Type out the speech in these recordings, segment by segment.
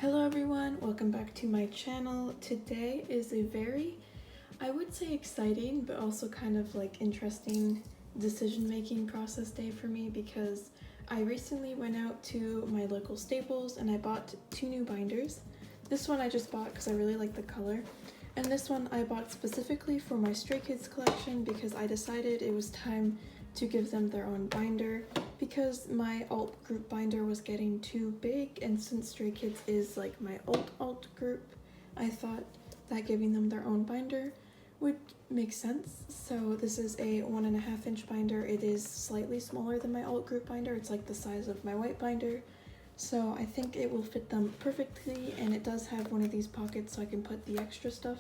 Hello everyone, welcome back to my channel. Today is a very, I would say exciting, but also kind of like interesting decision-making process day for me because I recently went out to my local Staples and I bought 2 new binders. This one I just bought because I really like the color, and this one I bought specifically for my Stray Kids collection because I decided it was time to give them their own binder because my alt group binder was getting too big, and since Stray Kids is like my alt group, I thought that giving them their own binder would make sense. So this is a 1.5 inch binder. It is slightly smaller than my alt group binder. It's like the size of my white binder. So I think it will fit them perfectly, and it does have one of these pockets so I can put the extra stuff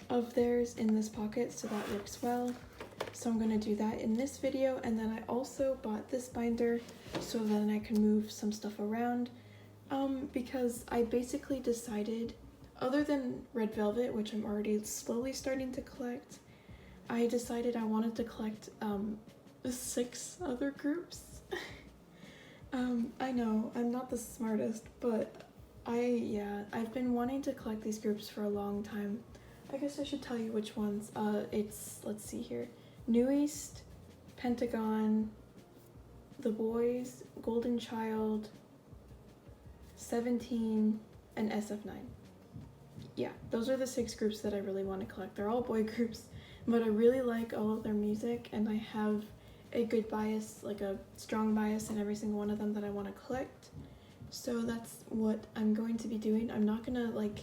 of theirs in this pocket, so that works well. So I'm going to do that in this video, and then I also bought this binder so then I can move some stuff around because I basically decided, other than Red Velvet, which I'm already slowly starting to collect, I decided I wanted to collect 6 other groups. I know I'm not the smartest, but I've been wanting to collect these groups for a long time. I guess I should tell you which ones. Let's see here. NUEST, Pentagon, the Boyz, Golden Child, 17, and SF9. Yeah, those are the 6 groups that I really want to collect. They're all boy groups, but I really like all of their music, and I have a good bias, like a strong bias in every single one of them that I want to collect. So that's what I'm going to be doing. I'm not gonna like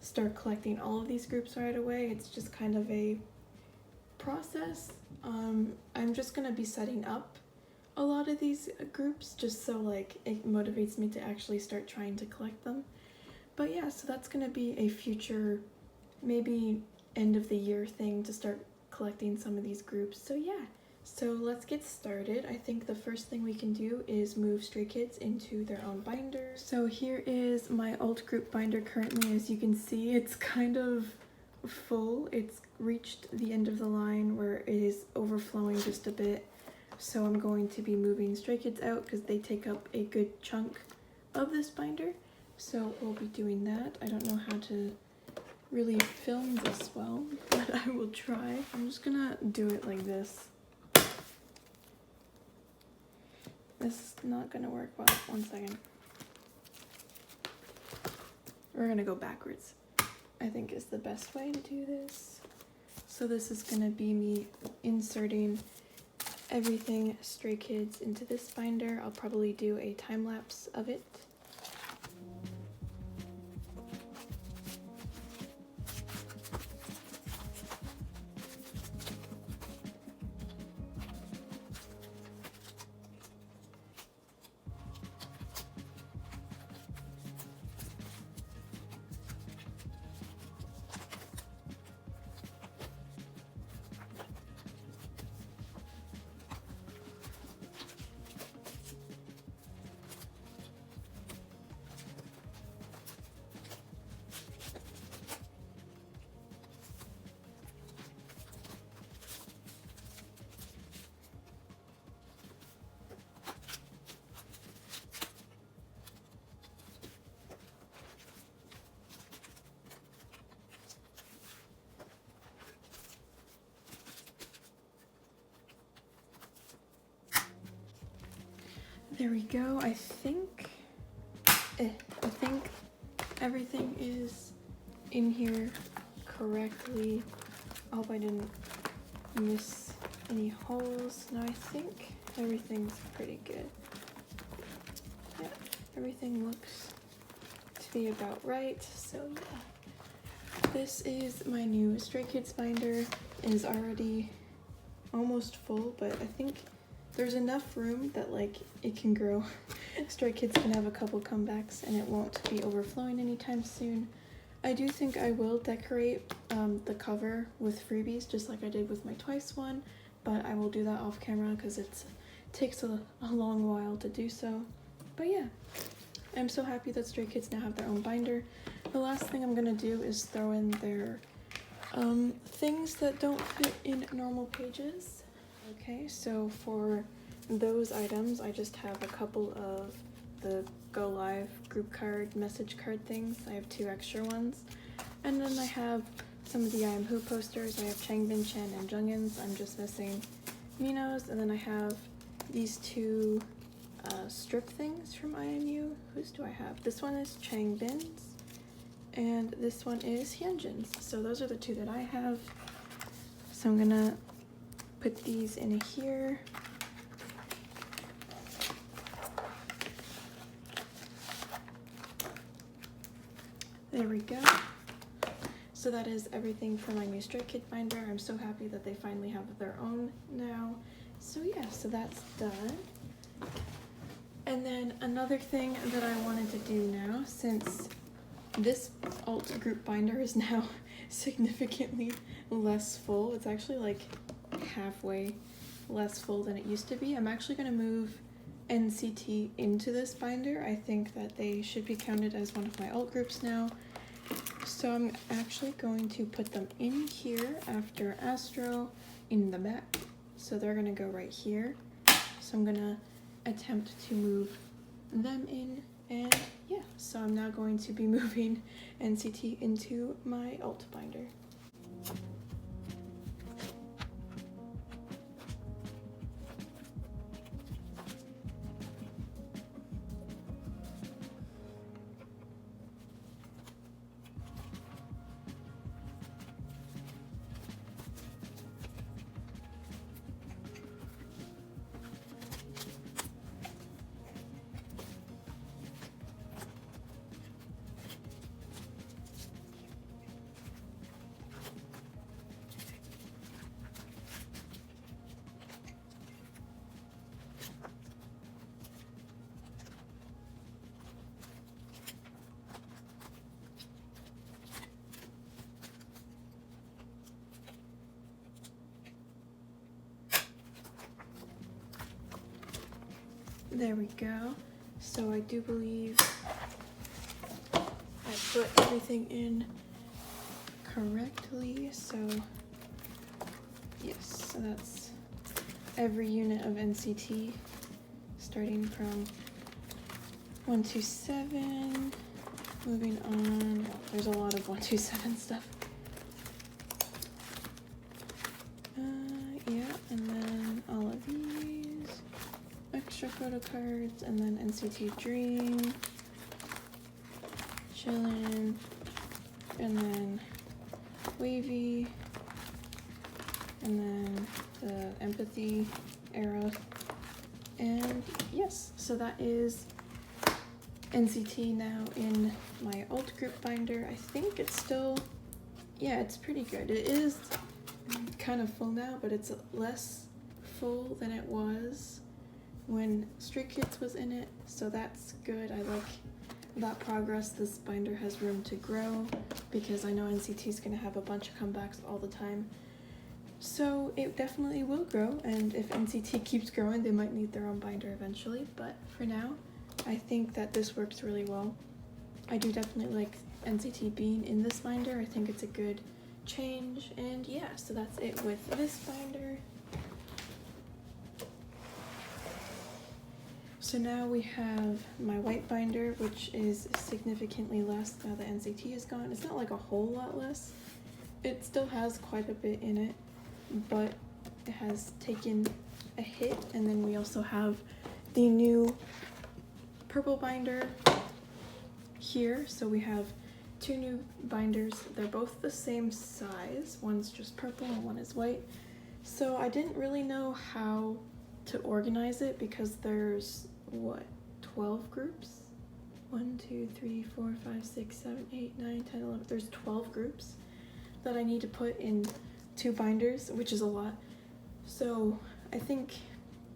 start collecting all of these groups right away. It's just kind of a process. I'm just gonna be setting up a lot of these groups just so like it motivates me to actually start trying to collect them. But yeah, so that's gonna be a future, maybe end of the year thing to start collecting some of these groups. So yeah, so let's get started. I think the first thing we can do is move Stray Kids into their own binder. So here is my alt group binder currently. As you can see, it's kind of full. It's reached the end of the line where it is overflowing just a bit. So I'm going to be moving Stray Kids out because they take up a good chunk of this binder. So we'll be doing that. I don't know how to really film this well, but I will try. I'm just gonna do it like this. This is not gonna work well. 1 second. We're gonna go backwards, I think is the best way to do this. So this is gonna be me inserting everything Stray Kids into this binder. I'll probably do a time lapse of it. There we go. I think everything is in here correctly. I hope I didn't miss any holes. No, I think everything's pretty good. Yeah, everything looks to be about right. So yeah, this is my new Stray Kids binder. It is already almost full, but I think there's enough room that like it can grow. Stray Kids can have a couple comebacks and it won't be overflowing anytime soon. I do think I will decorate the cover with freebies just like I did with my Twice one, but I will do that off camera because it takes a long while to do so. But yeah, I'm so happy that Stray Kids now have their own binder. The last thing I'm gonna do is throw in their things that don't fit in normal pages. Okay, so for those items, I just have a couple of the Go Live group card, message card things. I have 2 extra ones. And then I have some of the I Am Who posters. I have Changbin, Chen, and Jungins. I'm just missing Minos. And then I have these 2 strip things from IMU. Whose do I have? This one is Changbin's, and this one is Hyunjin's. So those are the 2 that I have. So I'm gonna put these in here. There we go. So that is everything for my new Stray Kid binder. I'm so happy that they finally have their own now. So yeah, so that's done. And then another thing that I wanted to do now, since this alt group binder is now significantly less full, it's actually like halfway less full than it used to be. I'm actually going to move NCT into this binder. I think that they should be counted as one of my alt groups now. So I'm actually going to put them in here after Astro in the back. So they're going to go right here. So I'm going to attempt to move them in, and yeah, so I'm now going to be moving NCT into my alt binder. There we go. So I do believe I put everything in correctly. So yes, so that's every unit of NCT starting from 127, moving on. Well, there's a lot of 127 stuff. Yeah, and then all of these extra photo cards, and then NCT Dream, Chillin', and then Wavy, and then the Empathy era. And yes, so that is NCT now in my alt group binder. I think it's still, yeah, it's pretty good. It is kind of full now, but it's less full than it was when Stray Kids was in it, so that's good. I like that progress. This binder has room to grow because I know NCT is going to have a bunch of comebacks all the time, so it definitely will grow, and if NCT keeps growing they might need their own binder eventually, but for now I think that this works really well. I do definitely like NCT being in this binder. I think it's a good change, and yeah, so that's it with this binder. So now we have my white binder, which is significantly less now that NCT is gone. It's not like a whole lot less. It still has quite a bit in it, but it has taken a hit. And then we also have the new purple binder here. So we have 2 new binders. They're both the same size. One's just purple and one is white. So I didn't really know how to organize it because there's, what, 12 groups? 1, 2, 3, 4, 5, 6, 7, 8, 9, 10, 11. There's 12 groups that I need to put in 2 binders, which is a lot. So I think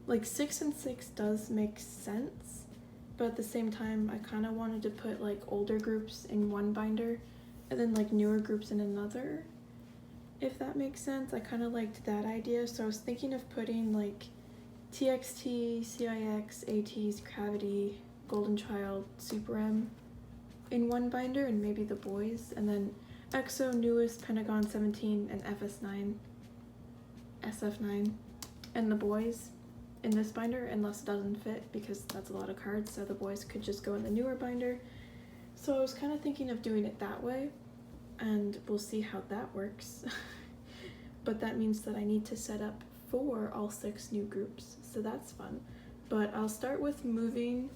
like 6 and 6 does make sense, but at the same time I kind of wanted to put like older groups in one binder and then like newer groups in another, if that makes sense. I kind of liked that idea, so I was thinking of putting like TXT, CIX, ATEEZ, Gravity, Golden Child, Super M in one binder, and maybe the Boyz, and then EXO, NUEST, Pentagon 17, and SF9, and the Boyz in this binder unless it doesn't fit, because that's a lot of cards, so the boys could just go in the newer binder. So I was kind of thinking of doing it that way, and we'll see how that works. But that means that I need to set up for all 6 new groups, so that's fun. But I'll start with moving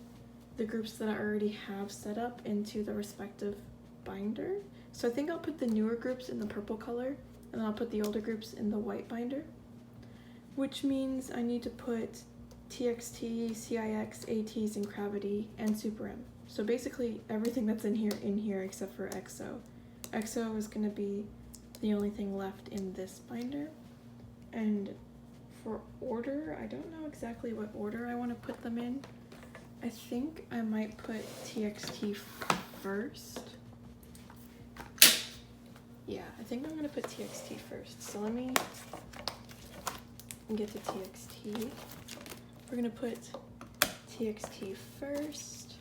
the groups that I already have set up into the respective binder. So I think I'll put the newer groups in the purple color, and then I'll put the older groups in the white binder, which means I need to put TXT, CIX, ATs, and Gravity, and Super M. So basically everything that's in here except for EXO. EXO is going to be the only thing left in this binder. And for order, I don't know exactly what order I want to put them in. I think I might put TXT first. Yeah, I think I'm going to put TXT first. So let me get to TXT. We're going to put TXT first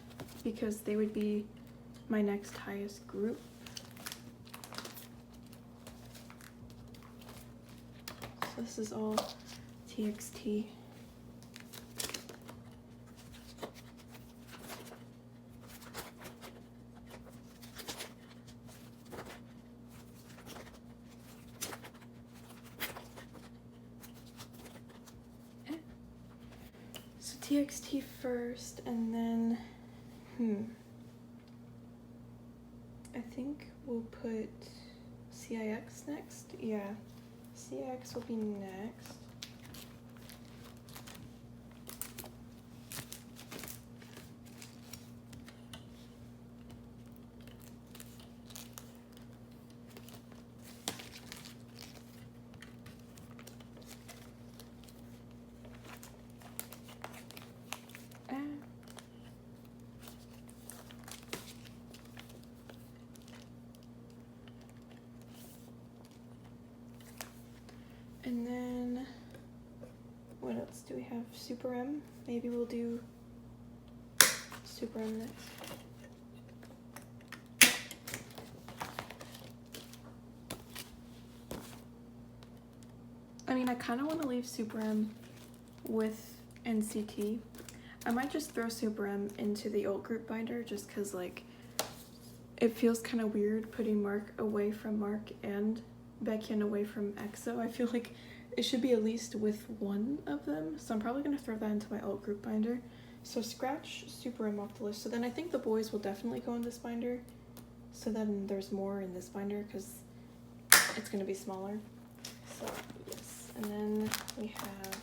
because they would be my next highest group. So this is all TXT. So TXT first, and then I think we'll put CIX next. Yeah, CIX will be next. And then, what else do we have? Super M. Maybe we'll do Super M next. I mean, I kind of want to leave Super M with NCT. I might just throw Super M into the old group binder just because, like, it feels kind of weird putting Mark away from Mark and Baekhyun away from EXO. I feel like it should be at least with one of them, so I'm probably going to throw that into my alt group binder. So scratch Super M off the list. So then I think the boys will definitely go in this binder, so then there's more in this binder because it's going to be smaller. So yes, and then we have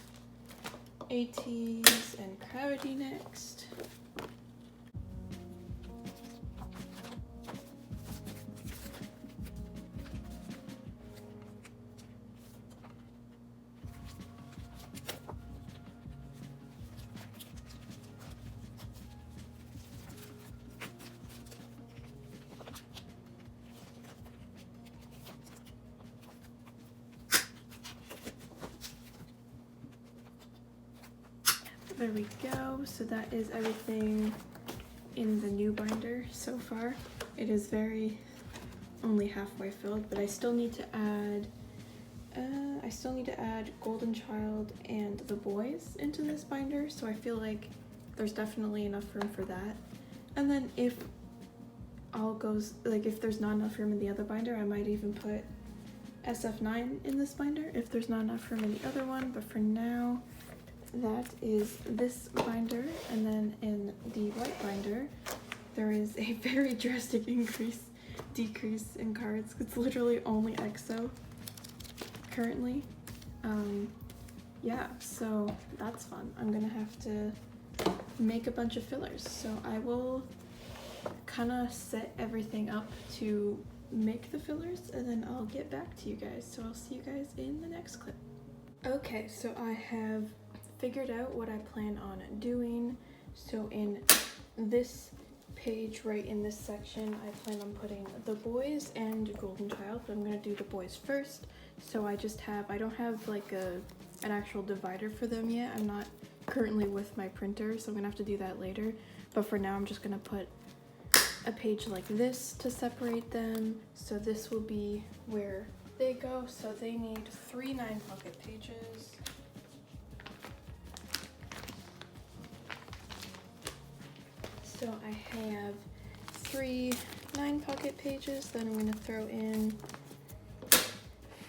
ATs and Gravity next. There we go. So that is everything in the new binder so far. It is only halfway filled, but I still need to add Golden Child and the boys into this binder, so I feel like there's definitely enough room for that. And then if there's not enough room in the other binder, I might even put SF9 in this binder if there's not enough room in the other one, but for now that is this binder. And then in the white binder there is a very drastic decrease in cards. It's literally only EXO currently. Yeah, so that's fun. I'm gonna have to make a bunch of fillers, so I will kind of set everything up to make the fillers and then I'll get back to you guys. So I'll see you guys in the next clip. Okay, so I have figured out what I plan on doing. So in this page, right in this section, I plan on putting the boys and Golden Child, but I'm going to do the boys first. So I don't have like an actual divider for them yet. I'm not currently with my printer, so I'm going to have to do that later. But for now, I'm just going to put a page like this to separate them. So this will be where they go. So they need 3 9 pocket pages. So I have 3 9-pocket pages that I'm gonna throw in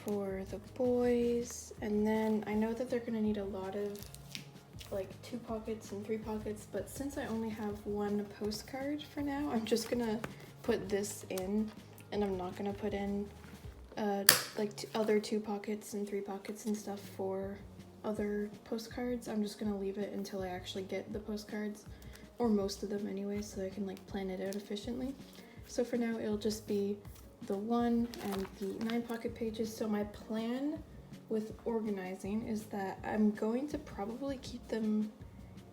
for the boys, and then I know that they're gonna need a lot of like 2 pockets and 3 pockets, but since I only have 1 postcard for now, I'm just gonna put this in, and I'm not gonna put in like other 2 pockets and 3 pockets and stuff for other postcards. I'm just gonna leave it until I actually get the postcards, or most of them anyway, so I can like plan it out efficiently. So for now it'll just be the 1 and the 9 pocket pages. So my plan with organizing is that I'm going to probably keep them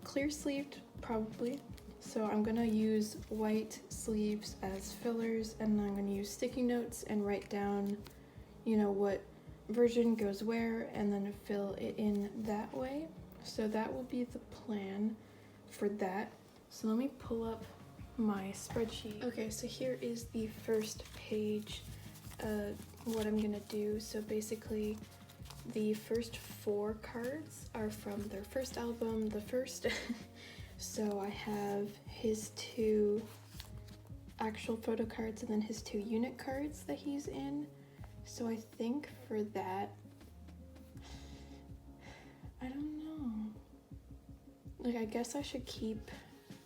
clear sleeved, probably. So I'm gonna use white sleeves as fillers, and I'm gonna use sticky notes and write down, you know, what version goes where, and then fill it in that way. So that will be the plan for that. So let me pull up my spreadsheet. Okay, so here is the first page, what I'm gonna do. So basically the first 4 cards are from their first album, the first. So I have his 2 actual photo cards and then his 2 unit cards that he's in. So I think for that, I don't know. Like, I guess I should keep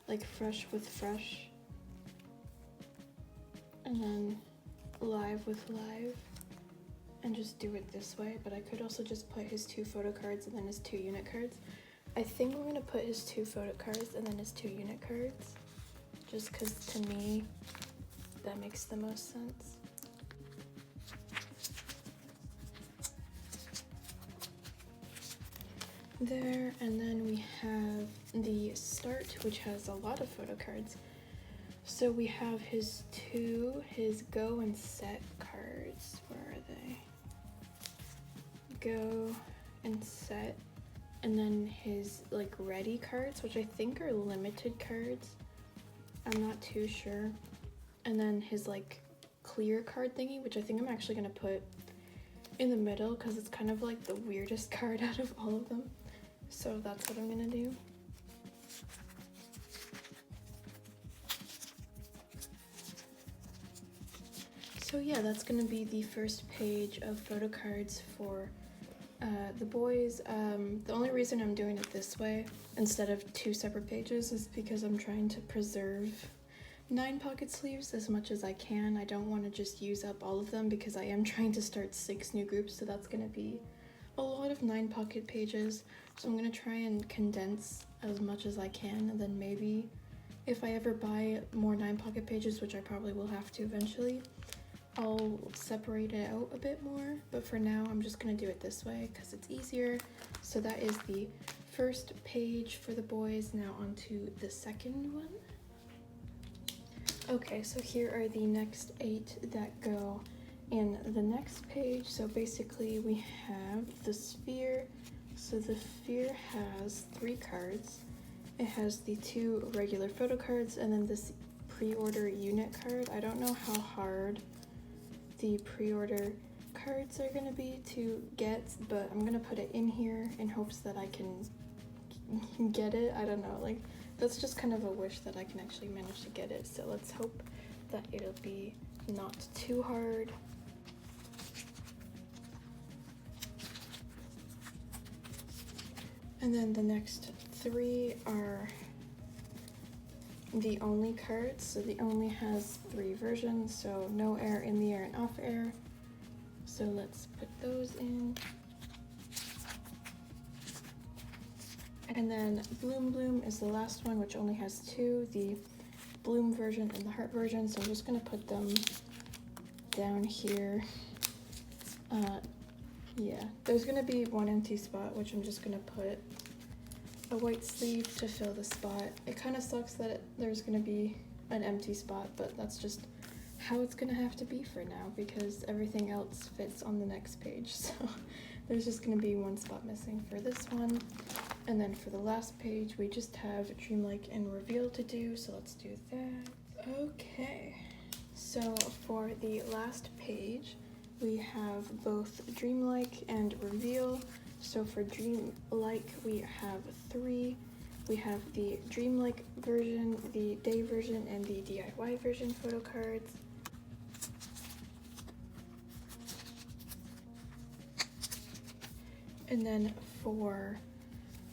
like fresh with fresh, and then live with live, and just do it this way. But I could also just put his 2 photo cards and then his 2 unit cards. I think I'm gonna put his 2 photo cards and then his 2 unit cards, just because to me that makes the most sense. There, and then we have the start, which has a lot of photo cards. So we have his go and set cards. Where are they? Go and set, and then his like ready cards, which I think are limited cards. I'm not too sure. And then his like clear card thingy, which I think I'm actually gonna put in the middle because it's kind of like the weirdest card out of all of them. So that's what I'm gonna do. So yeah, that's gonna be the first page of photo cards for the boys. The only reason I'm doing it this way instead of 2 separate pages is because I'm trying to preserve 9 pocket sleeves as much as I can. I don't want to just use up all of them because I am trying to start 6 new groups, so that's gonna be a lot of 9 pocket pages. So I'm gonna try and condense as much as I can, and then maybe if I ever buy more 9 pocket pages, which I probably will have to eventually, I'll separate it out a bit more. But for now, I'm just gonna do it this way because it's easier. So that is the first page for the boys. Now on to the second one. Okay, so here are the next 8 that go in the next page. So basically we have the sphere. So the sphere has 3 cards. It has the 2 regular photo cards and then this pre-order unit card. I don't know how hard the pre-order cards are gonna be to get, but I'm gonna put it in here in hopes that I can get it. I don't know, like that's just kind of a wish that I can actually manage to get it. So let's hope that it'll be not too hard. And then the next 3 are the only cards. So the only has 3 versions, so no air, in the air, and off air. So let's put those in. And then Bloom Bloom is the last one, which only has 2, the Bloom version and the Heart version. So I'm just gonna put them down here. Yeah, there's gonna be 1 empty spot, which I'm just gonna put a white sleeve to fill the spot. It kind of sucks that there's gonna be an empty spot, but that's just how it's gonna have to be for now because everything else fits on the next page. So there's just gonna be 1 spot missing for this one. And then for the last page, we just have Dreamlike and Reveal to do, so let's do that. Okay, so for the last page, we have both Dreamlike and Reveal. So for Dreamlike, we have 3 we have the dreamlike version, the day version, and the DIY version photo cards. And then for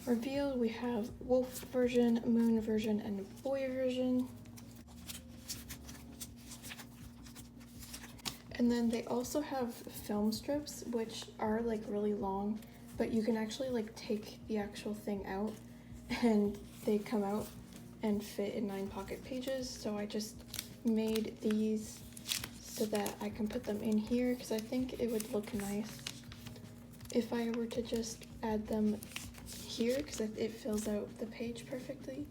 reveal, we have wolf version, moon version, and boy version. And then they also have film strips, which are like really long, but you can actually like take the actual thing out and they come out and fit in 9 pocket pages. So I just made these so that I can put them in here because I think it would look nice if I were to just add them here because it fills out the page perfectly.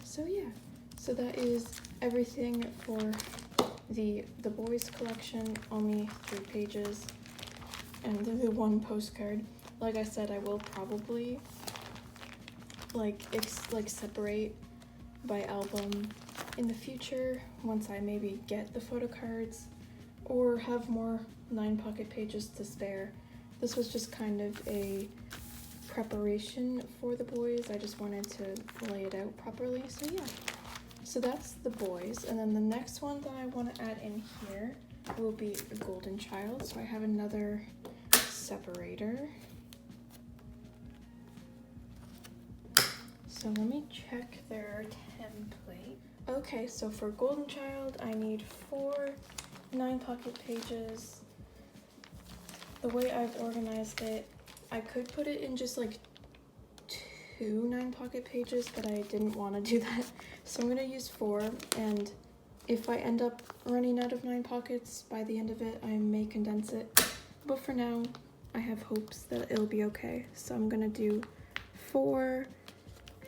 So yeah, so that is everything for the Boyz collection, only 3 pages, and the 1 postcard. Like I said, I will probably like separate by album in the future once I maybe get the photo cards or have more 9 pocket pages to spare. This was just kind of a preparation for the Boyz. I just wanted to lay it out properly, so yeah. So that's the Boyz, and then the next one that I want to add in here will be the Golden Child. So I have another separator. So let me check their template. Okay, so for Golden Child, I need 4 9 pocket pages. The way I've organized it, I could put it in just like 2 9 pocket pages, but I didn't want to do that. So I'm going to use 4, and if I end up running out of 9 pockets by the end of it, I may condense it. But for now, I have hopes that it'll be okay. So I'm going to do 4,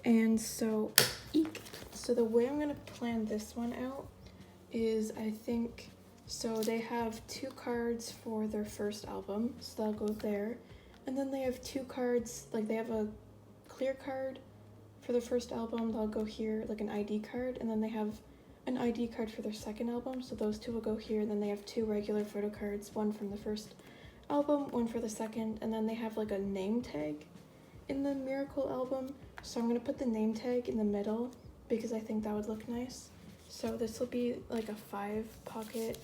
and so eek. So the way I'm going to plan this one out is I think, so they have 2 cards for their first album, so that'll go there. And then they have 2 cards, like they have a clear card for their first album, that'll go here, like an ID card, and then they have an ID card for their second album, so those 2 will go here. And then they have 2 regular photo cards, 1 from the first album, 1 for the second, and then they have like a name tag in the Miracle album, so I'm going to put the name tag in the middle because I think that would look nice. So this will be like a 5 pocket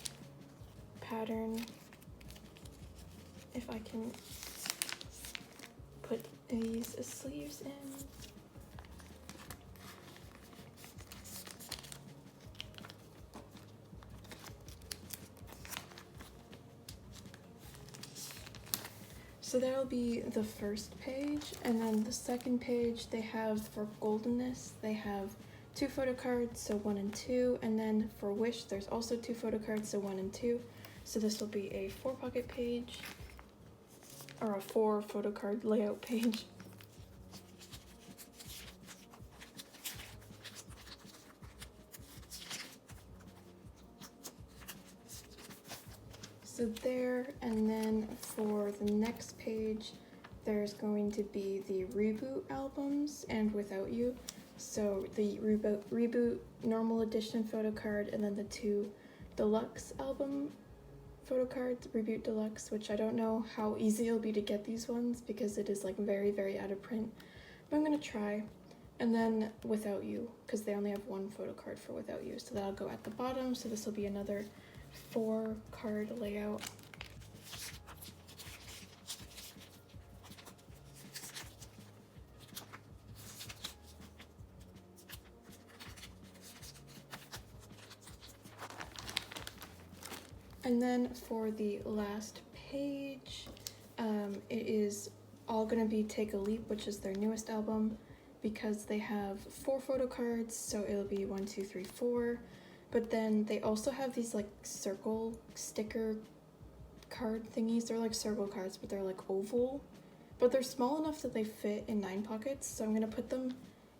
pattern, if I can put these sleeves in. So that'll be the first page, and then the second page they have for Goldenness, they have 2 photo cards, so 1 and 2, and then for Wish there's also 2 photo cards, so 1 and 2. So this will be a 4 pocket page, or a 4 photo card layout page. So there, and then for the next page, there's going to be the Reboot albums and Without You. So the Reboot normal edition photo card, and then the 2 deluxe album photo cards, Reboot Deluxe, which I don't know how easy it'll be to get these ones because it is like very, very out of print, but I'm gonna try. And then Without You, because they only have 1 photo card for Without You, so that'll go at the bottom. So this will be another 4 card layout. And then for the last page, it is all gonna be Take a Leap, which is their newest album, because they have 4 photo cards, so it'll be 1, 2, 3, 4. But then they also have these like circle sticker card thingies. They're like circle cards, but they're like oval, but they're small enough that they fit in 9 pockets. So I'm gonna put them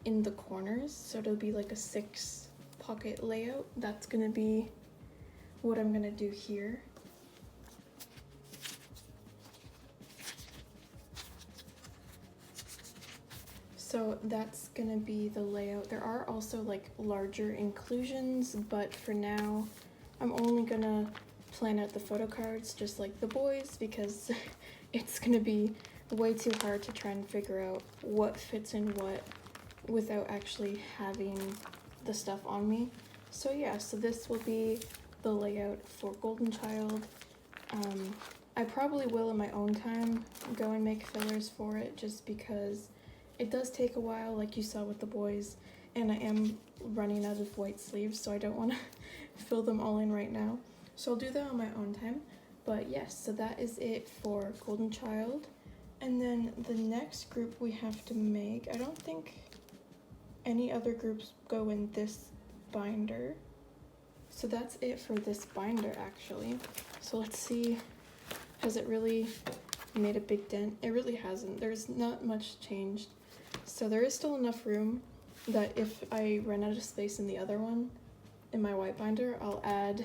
in the corners, so it'll be like a 6 pocket layout. That's gonna be what I'm gonna do here. So that's gonna be the layout. There are also like larger inclusions, but for now I'm only gonna plan out the photo cards just like the Boyz, because it's gonna be way too hard to try and figure out what fits in what without actually having the stuff on me. So yeah, so this will be the layout for Golden Child. I probably will in my own time go and make fillers for it, just because it does take a while, like you saw with the Boyz, and I am running out of white sleeves, so I don't want to fill them all in right now. So I'll do that on my own time. But yes, so that is it for Golden Child. And then the next group we have to make, I don't think any other groups go in this binder. So that's it for this binder, actually. So let's see, has it really made a big dent? It really hasn't. There's not much changed. So there is still enough room that if I run out of space in the other one, in my white binder, I'll add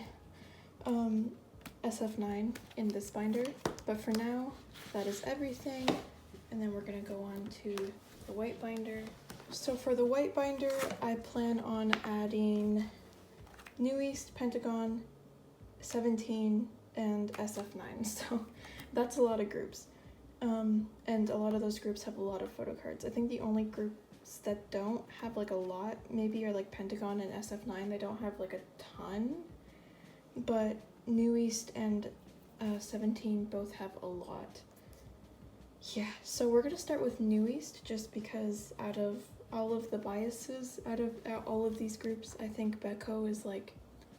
SF9 in this binder. But for now, that is everything. And then we're gonna go on to the white binder. So for the white binder, I plan on adding NUEST, Pentagon, 17, and SF9. So that's a lot of groups. And a lot of those groups have a lot of photo cards. I think the only groups that don't have like a lot maybe are like Pentagon and SF9. They don't have like a ton, but NUEST and 17 both have a lot. Yeah, so we're gonna start with NUEST just because out of all of the biases, out of all of these groups, I think Beko is like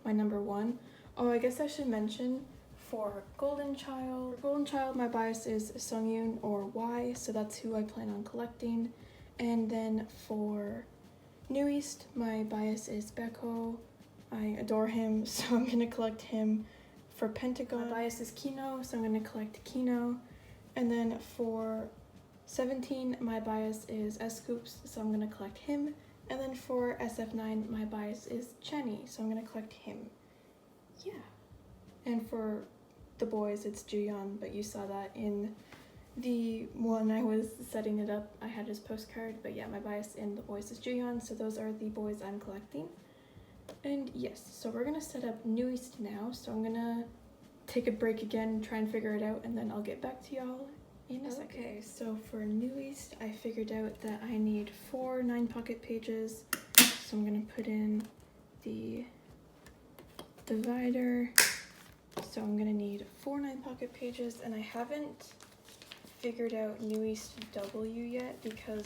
my number one. Oh, I guess I should mention for Golden Child, my bias is Sungyun or Y, so that's who I plan on collecting. And then for NUEST, my bias is Beko. I adore him, so I'm gonna collect him. For Pentagon, my bias is Kino, so I'm gonna collect Kino. And then for 17, my bias is S-Scoops, so I'm gonna collect him. And then for SF9, my bias is Chenny, so I'm gonna collect him. Yeah. And for the Boyz, it's Juyeon, but you saw that in the one I was setting it up. I had his postcard, but yeah, my bias in the Boyz is Juyeon, so those are the Boyz I'm collecting. And yes, so we're gonna set up NUEST now, so I'm gonna take a break again, try and figure it out, and then I'll get back to y'all in a second. Okay, so for NUEST, I figured out that I need 4 9-pocket pages, so I'm gonna put in the divider. So I'm gonna need 4 9-pocket pages, and I haven't figured out NUEST W yet because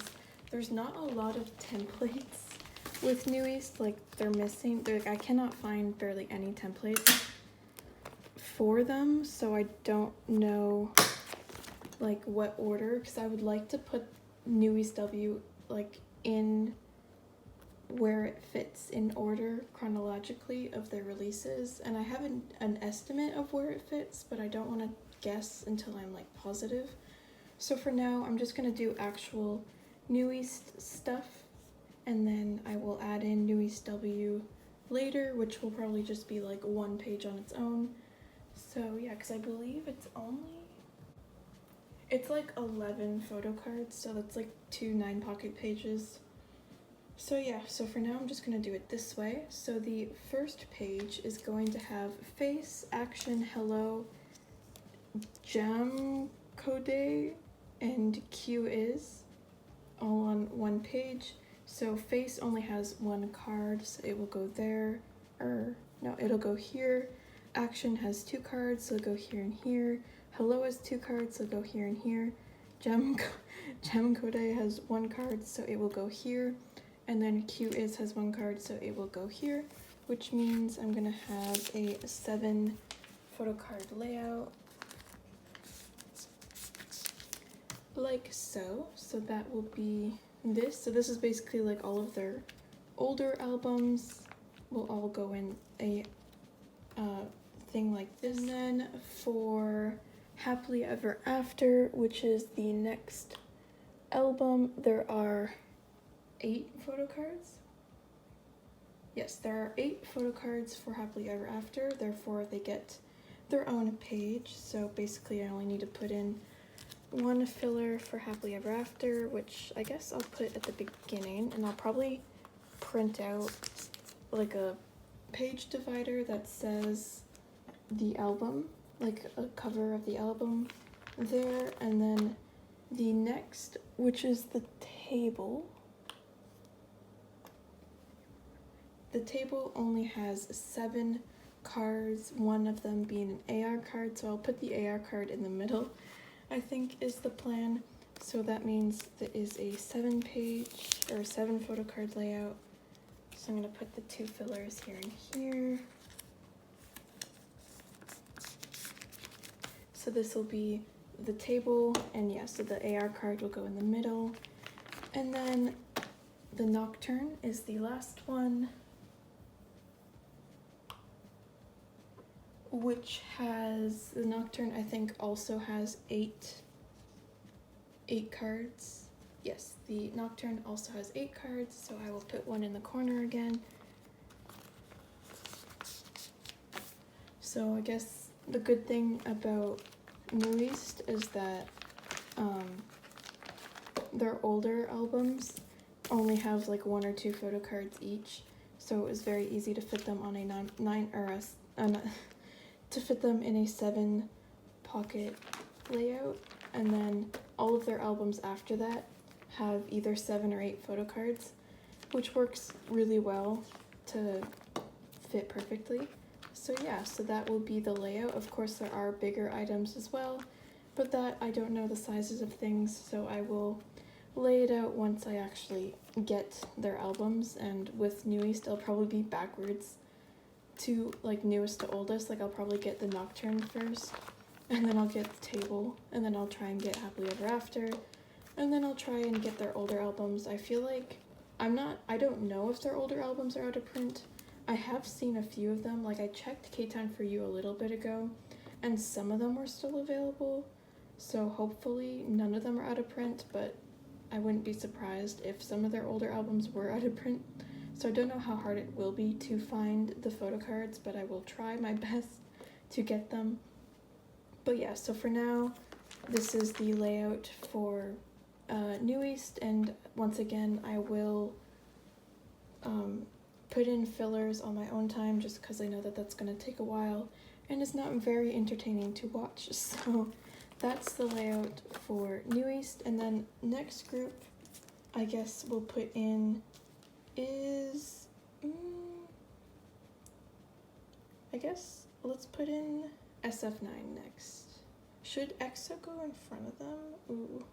there's not a lot of templates with NUEST. Like they're missing. I cannot find barely any templates for them, so I don't know like what order, because I would like to put NUEST W like in where it fits in order chronologically of their releases, and I have an estimate of where it fits, but I don't want to guess until I'm like positive. So for now, I'm just gonna do actual NUEST stuff, and then I will add in NUEST W later, which will probably just be like 1 page on its own. So yeah, because I believe it's like 11 photo cards, so that's like 2 9-pocket pages. So yeah, so for now I'm just gonna do it this way. So the first page is going to have face, action, hello, jam code, and Q is all on 1 page. So face only has 1 card, so it will go there, or no, it'll go here. Action has 2 cards, so it'll go here and here. Hello has 2 cards, so it'll go here and here. Jam code has 1 card, so it will go here. And then Q is has 1 card, so it will go here, which means I'm gonna have a 7 photo card layout, like so. So that will be this. So this is basically like all of their older albums will all go in a thing like this. And then for Happily Ever After, which is the next album, there are 8 photo cards. Yes, there are 8 photo cards for Happily Ever After, therefore they get their own page. So basically I only need to put in 1 filler for Happily Ever After, which I guess I'll put at the beginning, and I'll probably print out like a page divider that says the album, like a cover of the album there. And then the next, which is the table, the table only has 7 cards, one of them being an AR card, so I'll put the AR card in the middle, I think is the plan. So that means there is a 7-page or 7 photo card layout. So I'm going to put the 2 fillers here and here. So this will be the table, and yeah, so the AR card will go in the middle. And then the Nocturne is the last one, which has, the Nocturne I think also has 8 cards. Yes, the Nocturne also has 8 cards, so I will put one in the corner again. So I guess the good thing about NUEST is that their older albums only have like 1 or 2 photo cards each, so it was very easy to fit them on a to fit them in a 7 pocket layout, and then all of their albums after that have either 7 or 8 photo cards, which works really well to fit perfectly. So yeah, so that will be the layout. Of course there are bigger items as well, but that I don't know the sizes of things, so I will lay it out once I actually get their albums. And with NUEST it'll probably be backwards to like newest to oldest. Like I'll probably get the Nocturne first, and then I'll get the table, and then I'll try and get Happily Ever After, and then I'll try and get their older albums. I feel like I don't know if their older albums are out of print. I have seen a few of them. Like I checked K-Time For You a little bit ago, and some of them were still available, so hopefully none of them are out of print, but I wouldn't be surprised if some of their older albums were out of print. So I don't know how hard it will be to find the photo cards, but I will try my best to get them. But yeah, so for now, this is the layout for NUEST, and once again, I will put in fillers on my own time, just because I know that that's going to take a while, and it's not very entertaining to watch. So that's the layout for NUEST, and then next group, I guess we'll put in is, I guess let's put in SF9 next. Should EXO go in front of them? Ooh.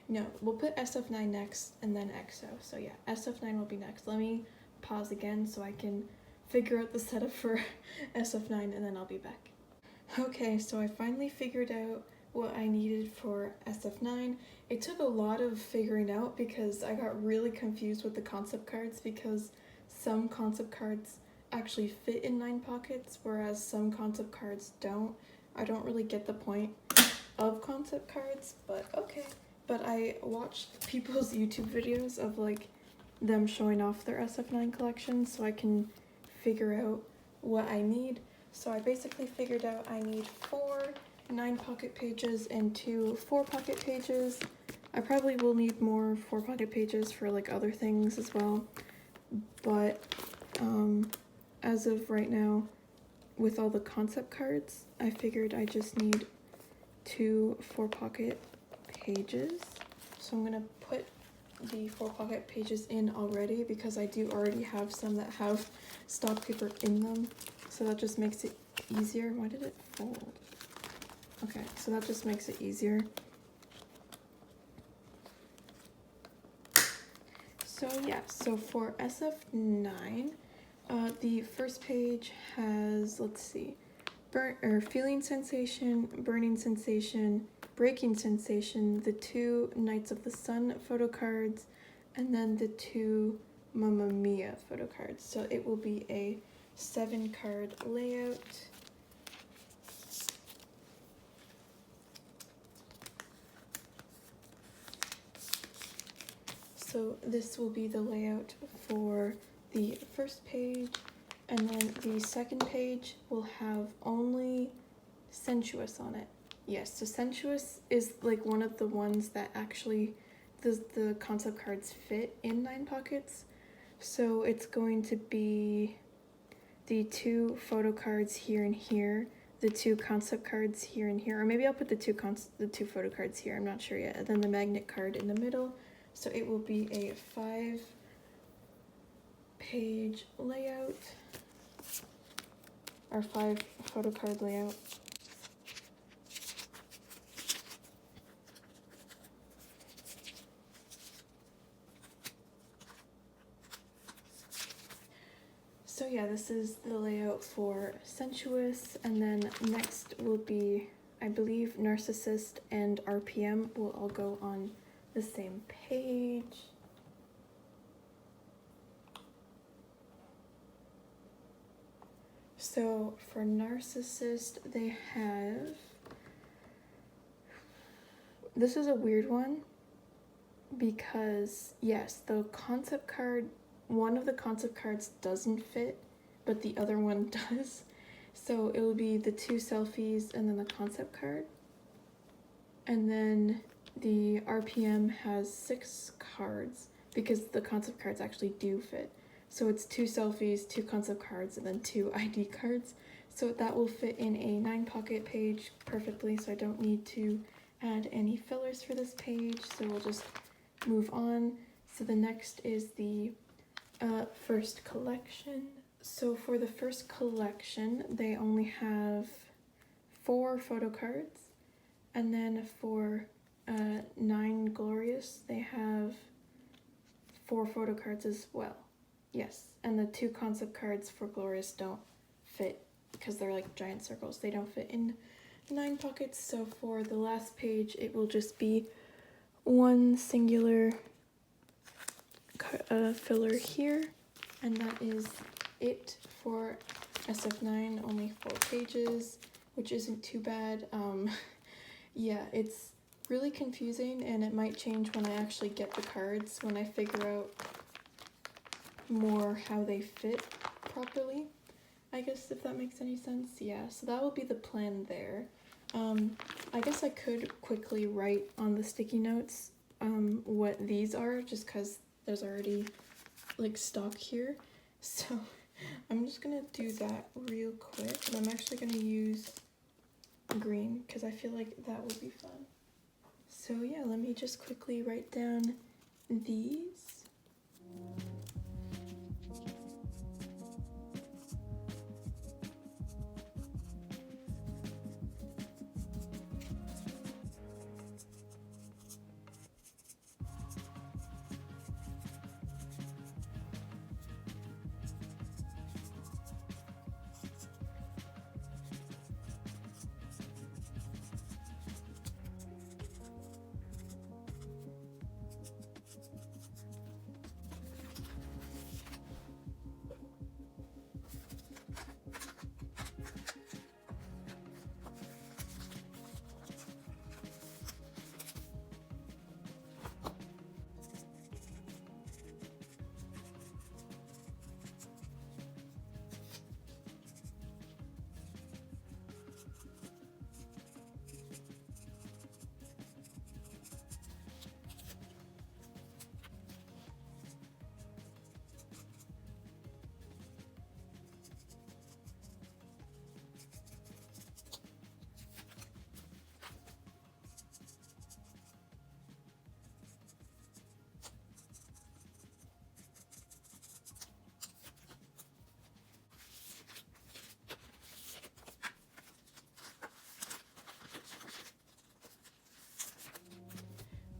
No, we'll put SF9 next and then EXO. So yeah, SF9 will be next. Let me pause again so I can figure out the setup for SF9, and then I'll be back. Okay, so I finally figured out what I needed for SF9. It took a lot of figuring out because I got really confused with the concept cards, because some concept cards actually fit in 9 pockets, whereas some concept cards don't. I don't really get the point of concept cards, but okay. But I watched people's YouTube videos of like them showing off their SF9 collection, so I can figure out what I need. So I basically figured out I need 4 9-pocket pages and 2 4-pocket pages. I probably will need more 4-pocket pages for like other things as well, but as of right now, with all the concept cards, I figured I just need 2 4-pocket pages. So I'm gonna put the 4-pocket pages in already, because I do already have some that have stock paper in them, so that just makes it easier. Why did it fold? Okay, so that just makes it easier. So yeah, so for SF9, the first page has, let's see, feeling sensation, burning sensation, breaking sensation, the 2 Knights of the Sun photo cards, and then the 2 Mamma Mia photo cards. So it will be a 7-card layout. So this will be the layout for the first page, and then the second page will have only Sensuous on it. Yes, so Sensuous is like one of the ones that actually the concept cards fit in 9 pockets. So it's going to be the 2 photo cards here and here, the 2 concept cards here and here, or maybe I'll put the 2 photo cards here, I'm not sure yet, and then the magnet card in the middle. So it will be a 5 page layout, our 5 photo card layout. So yeah, this is the layout for sensuous, and then next will be, I believe, narcissist and RPM will all go on the same page. So for narcissist, they have, this is a weird one because yes, the concept card, one of the concept cards doesn't fit, but the other one does. So it will be the 2 selfies and then the concept card. And then the RPM has 6 cards because the concept cards actually do fit. So it's 2 selfies, 2 concept cards, and then 2 ID cards. So that will fit in a 9-pocket page perfectly, so I don't need to add any fillers for this page. So we'll just move on. So the next is the first collection. So for the first collection, they only have 4 photo cards. And then for 9 Glorious, they have 4 photo cards as well. Yes, and the 2 concept cards for Glorious don't fit because they're like giant circles. They don't fit in 9 pockets. So for the last page, it will just be 1 singular filler here, and that is it for SF9. Only 4 pages, which isn't too bad. Yeah, it's really confusing, and it might change when I actually get the cards, when I figure out more how they fit properly, I guess, if that makes any sense. Yeah, so that will be the plan there. I guess I could quickly write on the sticky notes what these are, just because there's already like stock here. So I'm just gonna do that real quick, and I'm actually gonna use green because I feel like that would be fun. So yeah, let me just quickly write down these.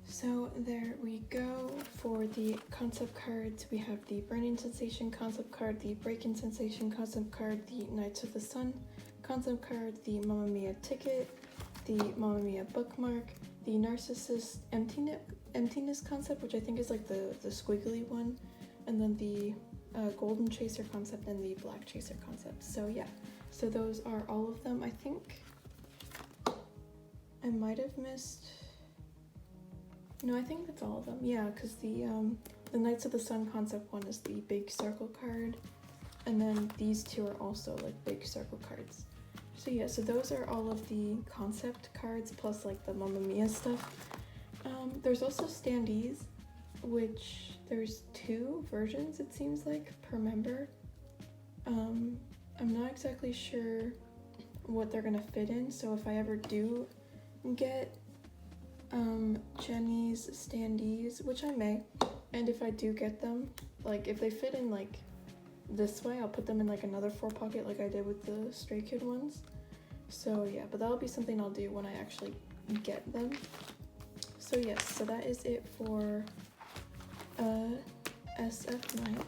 So there we go. For the concept cards, we have the Burning Sensation concept card, the Break-In Sensation concept card, the Knights of the Sun concept card, the Mamma Mia ticket, the Mamma Mia bookmark, the Narcissist emptiness concept, which I think is like the squiggly one, and then the Golden Chaser concept and the Black Chaser concept. So yeah, so those are all of them. I think I might have missed. No, I think that's all of them. Yeah, because the Knights of the Sun concept one is the big circle card, and then these 2 are also like big circle cards. So yeah, so those are all of the concept cards plus like the Mamma Mia stuff. There's also standees, which there's 2 versions it seems like per member. I'm not exactly sure what they're gonna fit in, so if I ever do get Jenny's standees, which I may, and if I do get them, like if they fit in like this way. I'll put them in like another 4-pocket like I did with the Stray Kid ones. So yeah, but that'll be something I'll do when I actually get them. So yes, so that is it for SF9.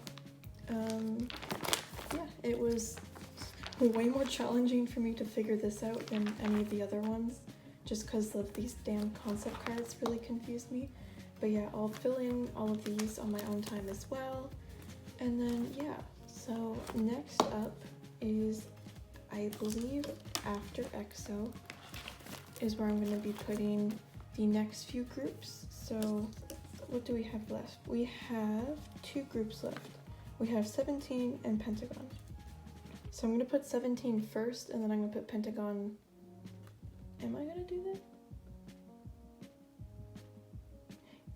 Yeah, it was way more challenging for me to figure this out than any of the other ones, just because of these damn concept cards really confused me. But yeah, I'll fill in all of these on my own time as well. And then yeah, so next up is, I believe after EXO is where I'm going to be putting the next few groups. So what do we have left? We have 2 groups left. We have 17 and Pentagon. So I'm going to put 17 first, and then I'm going to put Pentagon. Am I going to do that?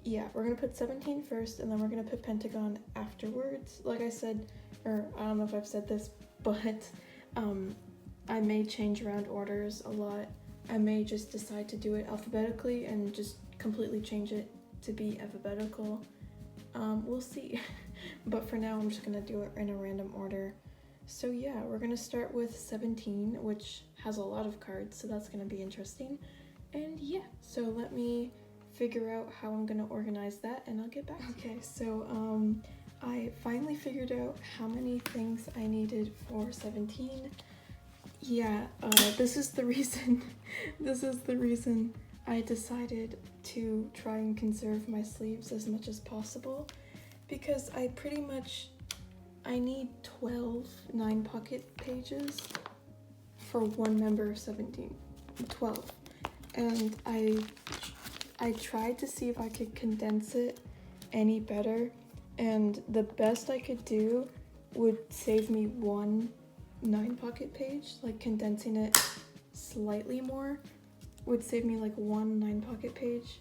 Yeah, we're going to put 17 first, and then we're going to put Pentagon afterwards. Like I said, or I don't know if I've said this, but I may change around orders a lot. I may just decide to do it alphabetically and just completely change it to be alphabetical. We'll see. But for now, I'm just going to do it in a random order. So yeah, we're going to start with 17, which has a lot of cards, so that's going to be interesting. And yeah, so let me figure out how I'm going to organize that, and I'll get back to you. Okay, so I finally figured out how many things I needed for 17. Yeah, this is the reason I decided to try and conserve my sleeves as much as possible, because I need 12 9-pocket pages for one member of 17. 12. And I tried to see if I could condense it any better, and the best I could do would save me one 9-pocket page. Like condensing it slightly more would save me like one 9-pocket page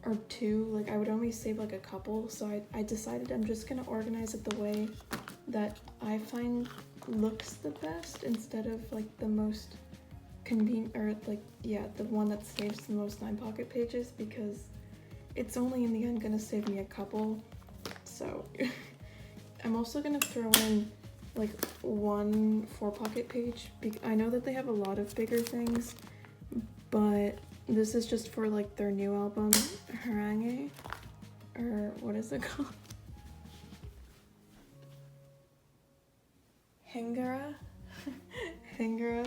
or 2. Like I would only save like a couple, so I decided I'm just gonna organize it the way that I find looks the best, instead of like the most convenient, or like, yeah, the one that saves the most 9-pocket pages, because it's only in the end gonna save me a couple. So I'm also gonna throw in like one 4-pocket page. I know that they have a lot of bigger things, but this is just for like their new album, Harangue, or what is it called? Hangara? Hangara.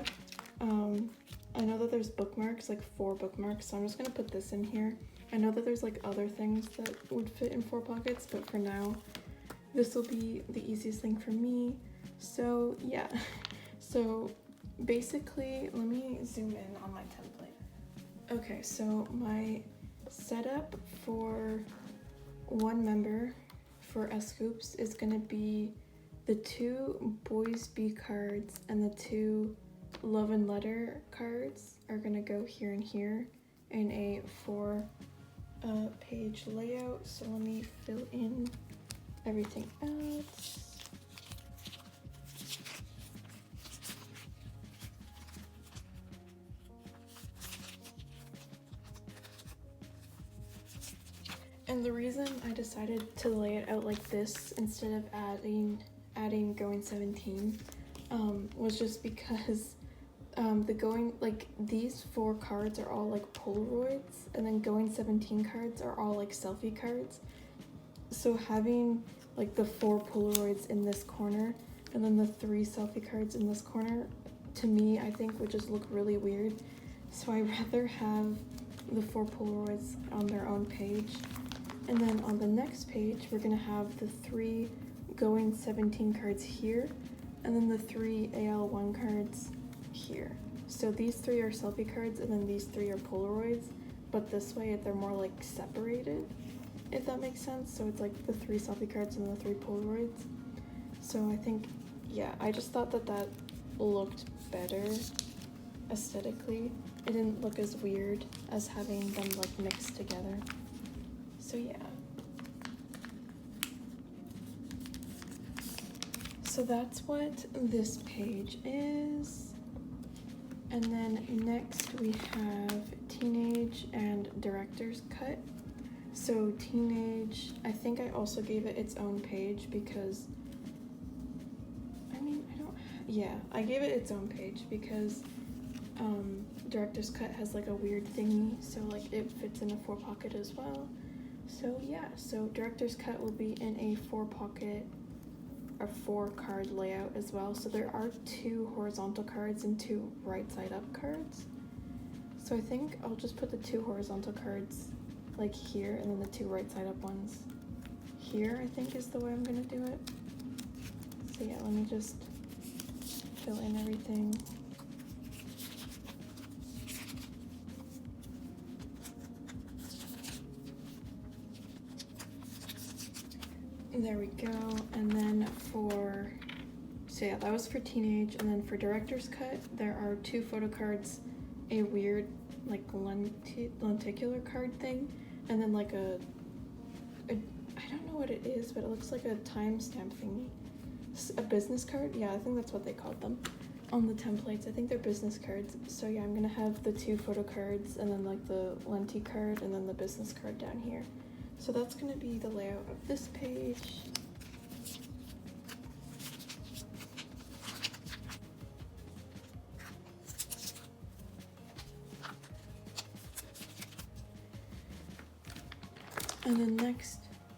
I know that there's bookmarks, like 4 bookmarks, so I'm just gonna put this in here. I know that there's like other things that would fit in 4 pockets, but for now, this will be the easiest thing for me. So yeah, so basically, let me zoom in on my template. Okay, so my setup for one member for S-Scoops is gonna be the 2 Boyz B cards and the 2 Love and Letter cards are gonna go here and here in a 4 page layout. So let me fill in everything else. And the reason I decided to lay it out like this instead of adding Going 17 was just because these 4 cards are all like Polaroids, and then Going 17 cards are all like selfie cards. So having like the 4 Polaroids in this corner and then the 3 selfie cards in this corner, to me, I think would just look really weird. So I'd rather have the 4 Polaroids on their own page. And then on the next page, we're gonna have the 3 Going 17 cards here, and then the 3 AL1 cards here. So these 3 are selfie cards, and then these 3 are Polaroids, but this way they're more like separated, if that makes sense. So it's like the 3 selfie cards and the 3 Polaroids. So I think, yeah, I just thought that that looked better aesthetically. It didn't look as weird as having them like mixed together. So yeah. So that's what this page is. And then next we have Teenage and Director's Cut. So Teenage, I think I also gave it its own page because yeah, I gave it its own page because Director's Cut has like a weird thingy, so like it fits in a 4-pocket as well. So yeah, so Director's Cut will be in a 4-pocket or 4-card layout as well. So there are 2 horizontal cards and 2 right side up cards. So I think I'll just put the 2 horizontal cards like here, and then the 2 right side up ones here, I think is the way I'm gonna do it. So yeah, let me just fill in everything. There we go. And then so yeah, that was for teenage. And then for Director's Cut, there are 2 photo cards, a weird like lenticular card thing, and then like a I don't know what it is, but it looks like a timestamp thingy. A business card? Yeah, I think that's what they called them on the templates. I think they're business cards. So yeah, I'm gonna have the 2 photo cards and then like the lenti card and then the business card down here. So that's gonna be the layout of this page. And then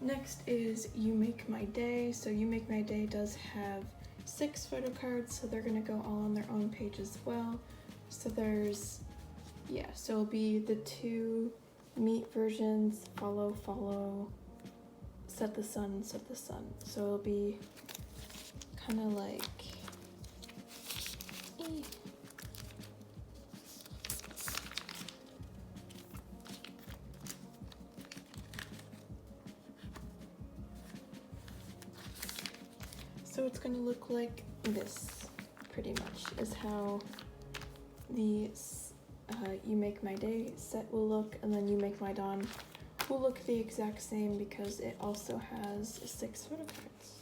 next is You Make My Day. So You Make My Day does have 6 photo cards, so they're gonna go all on their own page as well. So there's, yeah, so it'll be the 2 meet versions, follow, set the sun. So it'll be kind of like, so it's gonna look like this, pretty much, is how the You Make My Day set will look, and then You Make My Dawn will look the exact same because it also has 6 photo cards.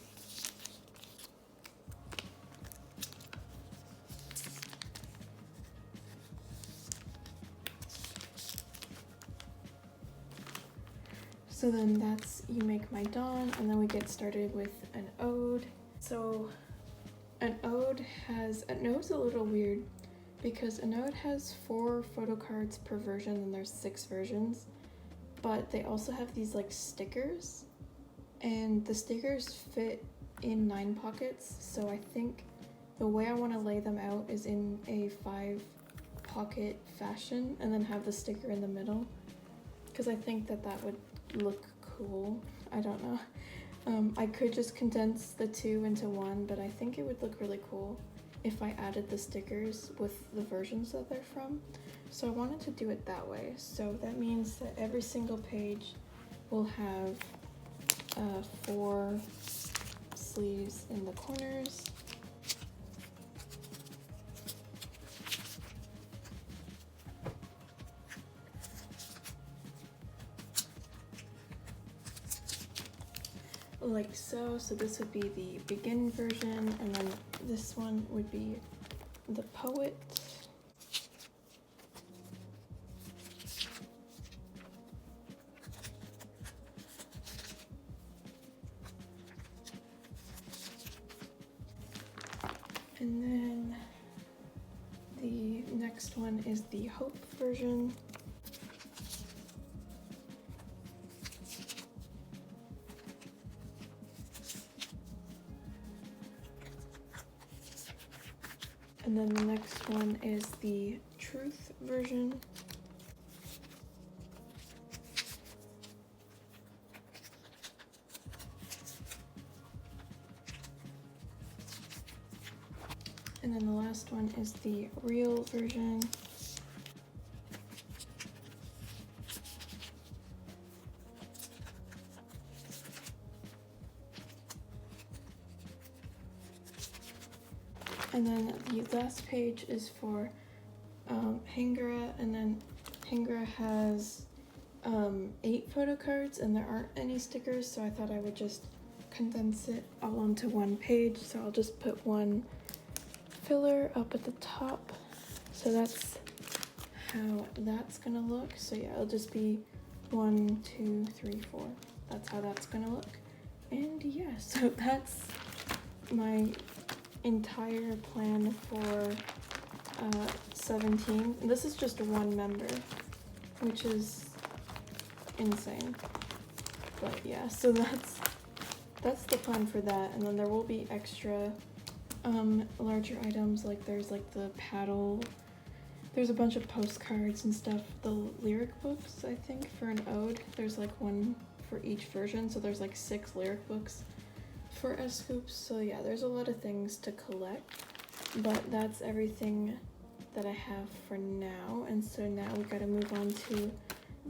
So then that's You Make My Dawn, and then we get started with an ode. So an ode is a little weird because an ode has 4 photo cards per version and there's 6 versions, but they also have these like stickers, and the stickers fit in 9 pockets. So I think the way I want to lay them out is in a 5-pocket fashion and then have the sticker in the middle, because I think that would look cool. I don't know. I could just condense the 2 into 1, but I think it would look really cool if I added the stickers with the versions that they're from. So I wanted to do it that way. So that means that every single page will have 4 sleeves in the corners. Like so. So this would be the begin version, and then this one would be the poet. And then the next one is the hope version. And then the next one is the truth version. And then the last one is the real version. And then the last page is for Hangara, and then Hangara has 8 photo cards, and there aren't any stickers, so I thought I would just condense it all onto one page. So I'll just put one filler up at the top. So that's how that's gonna look. So yeah, it'll just be 1, 2, 3, 4. That's how that's gonna look. And yeah, so that's my entire plan for 17. And this is just one member, which is insane. But yeah, so that's the plan for that. And then there will be extra larger items, like there's like the paddle, there's a bunch of postcards and stuff, the lyric books, I think, for an ode. There's like one for each version, so there's like 6 lyric books for S-Scoops. So yeah, there's a lot of things to collect, but that's everything that I have for now. And so now we gotta move on to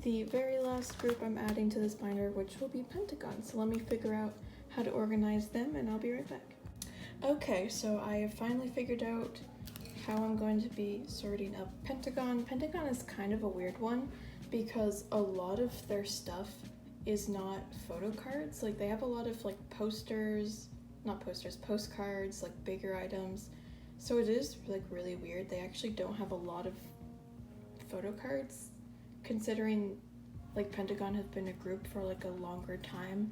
the very last group I'm adding to this binder, which will be Pentagon. So let me figure out how to organize them and I'll be right back. Okay, so I have finally figured out how I'm going to be sorting up Pentagon. Pentagon is kind of a weird one because a lot of their stuff is not photo cards. Like they have a lot of like postcards, like bigger items. So it is like really weird. They actually don't have a lot of photo cards, considering like Pentagon has been a group for like a longer time.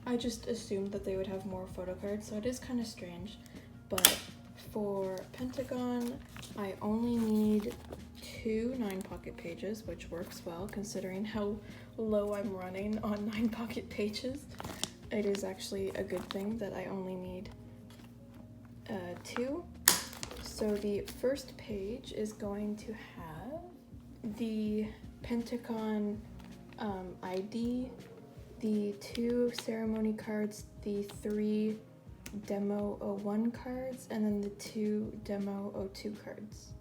I just assumed that they would have more photo cards, so it is kind of strange. But for Pentagon, I only need 2 9-pocket pages, which works well considering how low I'm running on 9-pocket pages. It is actually a good thing that I only need 2. So the first page is going to have the Pentagon ID, the 2 ceremony cards, the 3 demo 01 cards, and then the 2 demo 02 cards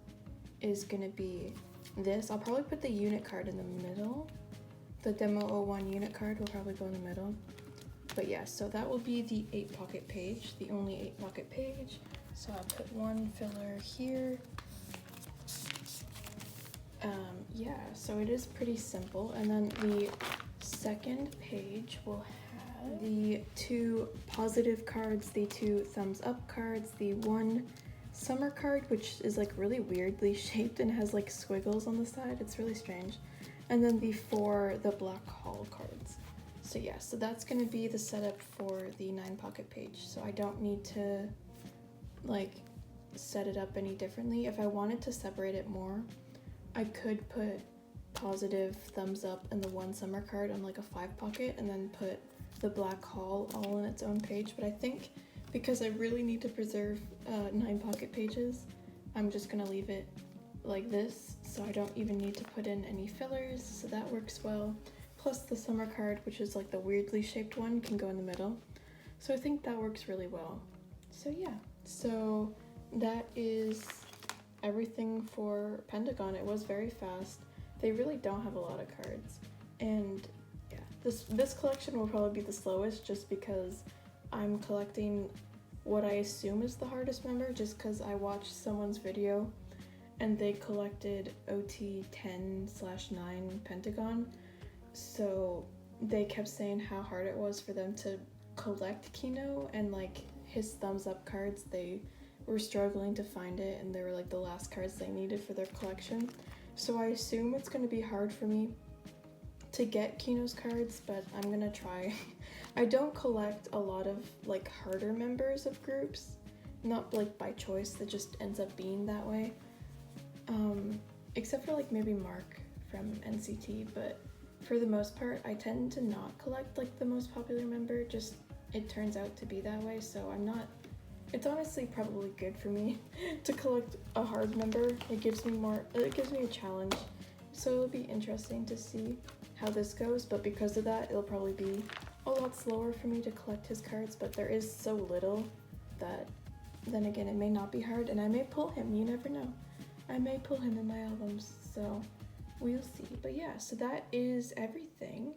is gonna be this. I'll probably put the unit card in the middle. The demo 01 unit card will probably go in the middle. But yeah, so that will be the 8-pocket page, the only 8-pocket page. So I'll put one filler here. Yeah, so it is pretty simple. And then the second page will have the 2 positive cards, the 2 thumbs up cards, the 1 summer card, which is like really weirdly shaped and has like squiggles on the side. It's really strange. And then the 4 black hole cards. So yeah, so that's gonna be the setup for the 9-pocket page. So I don't need to like set it up any differently. If I wanted to separate it more, I could put positive thumbs up and the 1 summer card on like a 5-pocket and then put the black hall all on its own page. But I think because I really need to preserve 9-pocket pages, I'm just gonna leave it like this, so I don't even need to put in any fillers, so that works well. Plus the summer card, which is like the weirdly shaped one, can go in the middle. So I think that works really well. So yeah, so that is everything for Pentagon. It was very fast. They really don't have a lot of cards. And yeah, this collection will probably be the slowest just because I'm collecting what I assume is the hardest member, just because I watched someone's video and they collected OT 10/9 Pentagon. So they kept saying how hard it was for them to collect Kino, and like his thumbs up cards, they were struggling to find it, and they were like the last cards they needed for their collection. So I assume it's going to be hard for me to get Kino's cards, but I'm gonna try. I don't collect a lot of like harder members of groups, not like by choice, that just ends up being that way. Except for like maybe Mark from NCT, but for the most part, I tend to not collect like the most popular member, just it turns out to be that way, so I'm not, it's honestly probably good for me to collect a hard member. It gives me a challenge, so it'll be interesting to see how this goes, but because of that, it'll probably be a lot slower for me to collect his cards, but there is so little that then again, it may not be hard, and I may pull him, you never know. I may pull him in my albums, so we'll see. But yeah, so that is everything.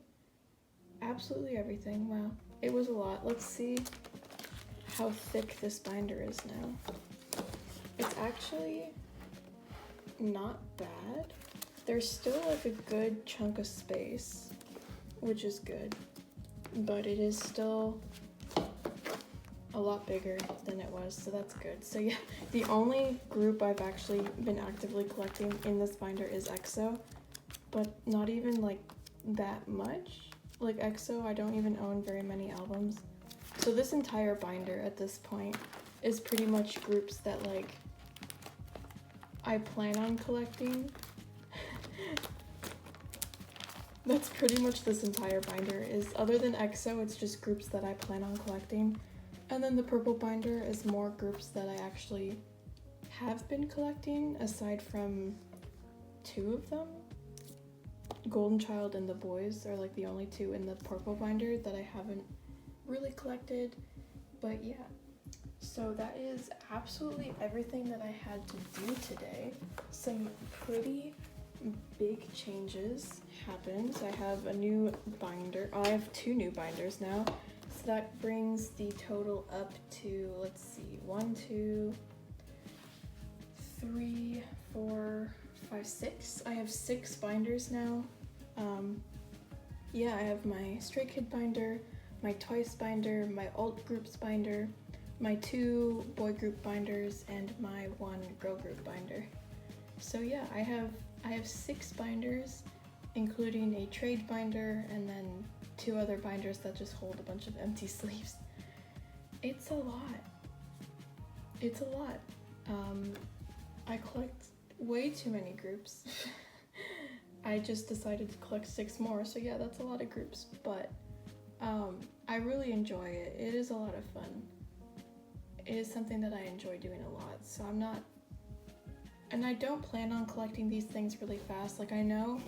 Absolutely everything. Wow, it was a lot. Let's see how thick this binder is now. It's actually not bad. There's still like a good chunk of space, which is good, but it is still a lot bigger than it was, so that's good. So yeah, the only group I've actually been actively collecting in this binder is EXO, but not even like that much. Like EXO, I don't even own very many albums. So this entire binder at this point is pretty much groups that like I plan on collecting. That's pretty much this entire binder is, other than EXO, it's just groups that I plan on collecting. And then the purple binder is more groups that I actually have been collecting, aside from 2 of them. Golden Child and the Boyz are like the only 2 in the purple binder that I haven't really collected. But yeah, so that is absolutely everything that I had to do today. Some pretty big changes happened. I have a new binder. I have 2 new binders now. So that brings the total up to, let's see, 1, 2, 3, 4, 5, 6. I have 6 binders now. Yeah, I have my Stray Kid binder, my Twice binder, my alt groups binder, my 2 boy group binders, and my 1 girl group binder. So yeah, I have 6 binders, including a trade binder and then 2 other binders that just hold a bunch of empty sleeves. It's a lot. It's a lot. I collect way too many groups. I just decided to collect 6 more, so yeah, that's a lot of groups, but I really enjoy it. It is a lot of fun. It is something that I enjoy doing a lot, so and I don't plan on collecting these things really fast. Like, I know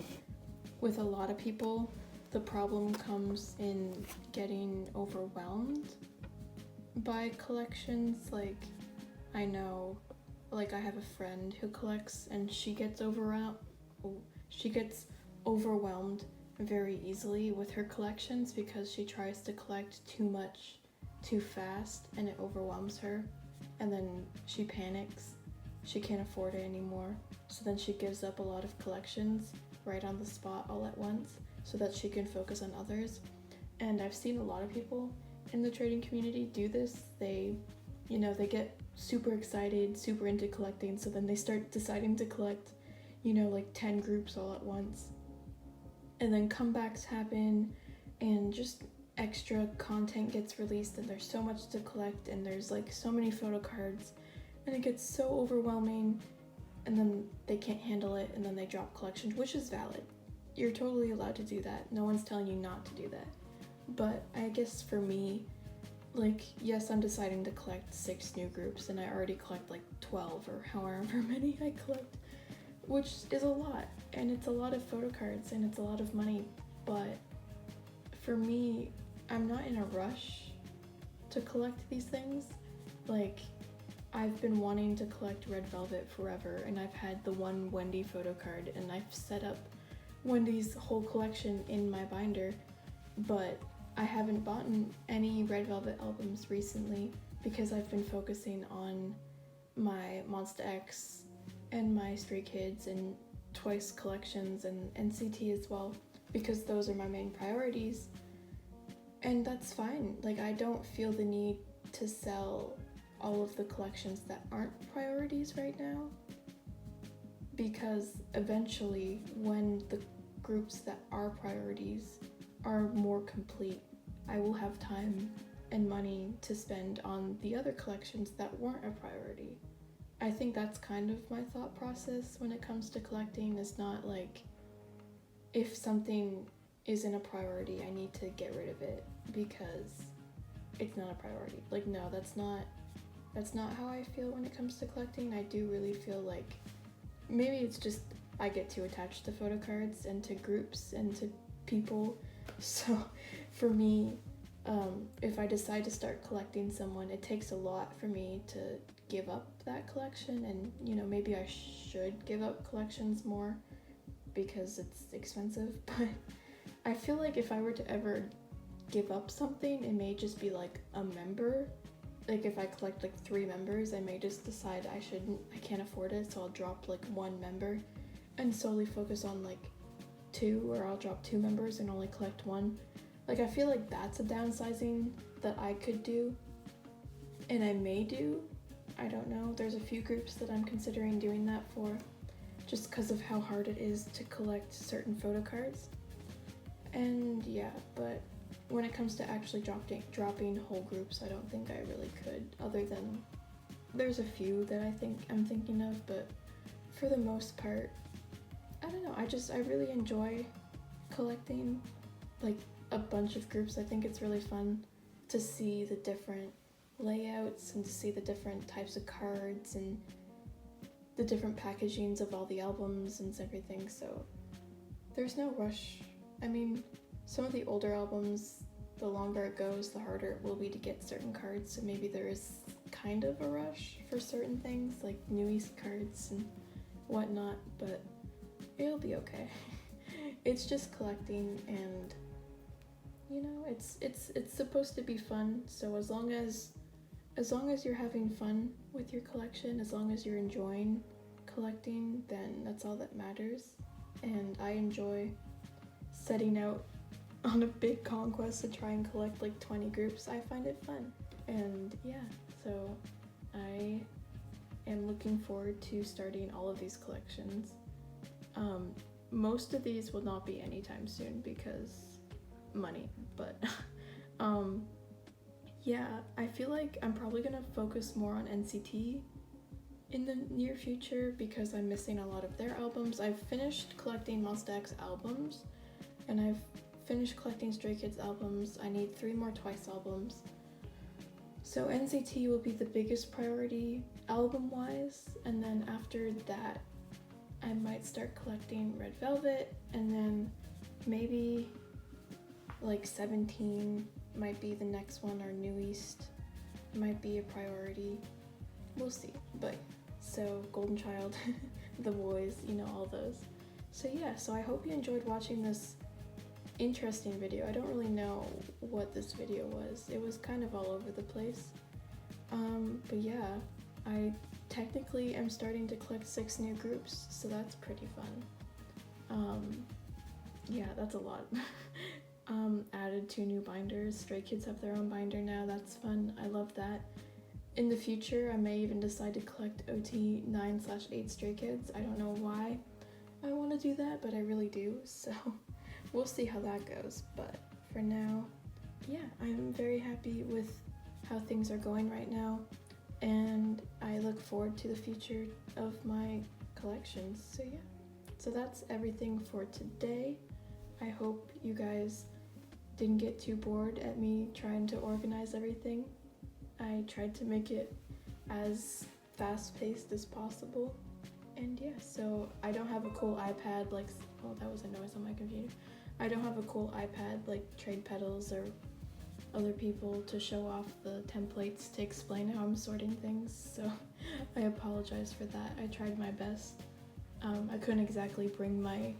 with a lot of people, the problem comes in getting overwhelmed by collections. Like, I know, like, I have a friend who collects and she gets overwhelmed very easily with her collections because she tries to collect too much too fast and it overwhelms her, and then she panics. She can't afford it anymore, so then she gives up a lot of collections right on the spot all at once so that she can focus on others. And I've seen a lot of people in the trading community do this. They get super excited, super into collecting, so then they start deciding to collect, like 10 groups all at once. And then comebacks happen and just extra content gets released and there's so much to collect and there's like so many photo cards and it gets so overwhelming, and then they can't handle it and then they drop collections, which is valid. You're totally allowed to do that. No one's telling you not to do that. But I guess for me, like, yes, I'm deciding to collect 6 new groups and I already collect like 12 or however many I collect, which is a lot, and it's a lot of photo cards and it's a lot of money. But for me, I'm not in a rush to collect these things. Like, I've been wanting to collect Red Velvet forever, and I've had the 1 Wendy photo card, and I've set up Wendy's whole collection in my binder, but I haven't bought any Red Velvet albums recently because I've been focusing on my Monsta X and my Stray Kids and Twice collections and NCT as well, because those are my main priorities. And that's fine. Like, I don't feel the need to sell all of the collections that aren't priorities right now, because eventually when the groups that are priorities are more complete, I will have time and money to spend on the other collections that weren't a priority. I think that's kind of my thought process when it comes to collecting. It's not like if something isn't a priority, I need to get rid of it because it's not a priority. Like, no, that's not how I feel when it comes to collecting. I do really feel like maybe it's just I get too attached to photo cards and to groups and to people. So for me, if I decide to start collecting someone, it takes a lot for me to give up that collection, and maybe I should give up collections more because it's expensive. But I feel like if I were to ever give up something, it may just be like a member. Like, if I collect like 3 members, I may just decide I can't afford it, so I'll drop like 1 member and solely focus on like 2, or I'll drop 2 members and only collect 1. Like, I feel like that's a downsizing that I could do, and I may do. I don't know. There's a few groups that I'm considering doing that for, just because of how hard it is to collect certain photo cards. And yeah, but when it comes to actually dropping whole groups, I don't think I really could, other than there's a few that I'm thinking of, but for the most part, I don't know, I really enjoy collecting like a bunch of groups. I think it's really fun to see the different layouts and to see the different types of cards and the different packagings of all the albums and everything, so there's no rush. I mean, some of the older albums, the longer it goes, the harder it will be to get certain cards, so maybe there is kind of a rush for certain things, like NUEST cards and whatnot, but it'll be okay. It's just collecting, and you know, it's supposed to be fun, so as long as you're having fun with your collection, as long as you're enjoying collecting, then that's all that matters. And I enjoy setting out on a big conquest to try and collect like 20 groups. I find it fun. And yeah, so I am looking forward to starting all of these collections. Most of these will not be anytime soon because money, but yeah, I feel like I'm probably gonna focus more on NCT in the near future because I'm missing a lot of their albums. I've finished collecting Monsta X albums, and I've finished collecting Stray Kids albums. I need 3 more Twice albums. So NCT will be the biggest priority album-wise, and then after that, I might start collecting Red Velvet, and then maybe like 17 might be the next one, or NUEST might be a priority. We'll see. But so Golden Child, the Boyz, you know, all those. So yeah, so I hope you enjoyed watching this interesting video. I don't really know what this video was. It was kind of all over the place. But yeah, I technically am starting to collect 6 new groups, so that's pretty fun. Yeah, that's a lot. Added 2 new binders. Stray Kids have their own binder now. That's fun. I love that. In the future, I may even decide to collect OT 9/8 Stray Kids. I don't know why I want to do that, but I really do. So we'll see how that goes. But for now, yeah, I'm very happy with how things are going right now, and I look forward to the future of my collections. So yeah, so that's everything for today. I hope you guys didn't get too bored at me trying to organize everything. I tried to make it as fast-paced as possible. And yeah, so I don't have a cool iPad like, oh, that was a noise on my computer. I don't have a cool iPad like Trade Pedals or other people to show off the templates to explain how I'm sorting things, so I apologize for that. I tried my best. I couldn't exactly bring my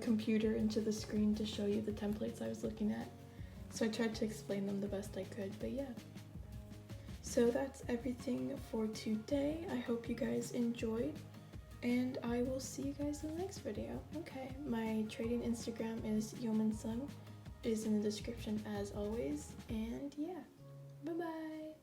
computer into the screen to show you the templates I was looking at, so I tried to explain them the best I could, but yeah. So that's everything for today. I hope you guys enjoyed, and I will see you guys in the next video. Okay, my trading Instagram is Yomansung. It is in the description as always, and yeah, bye bye.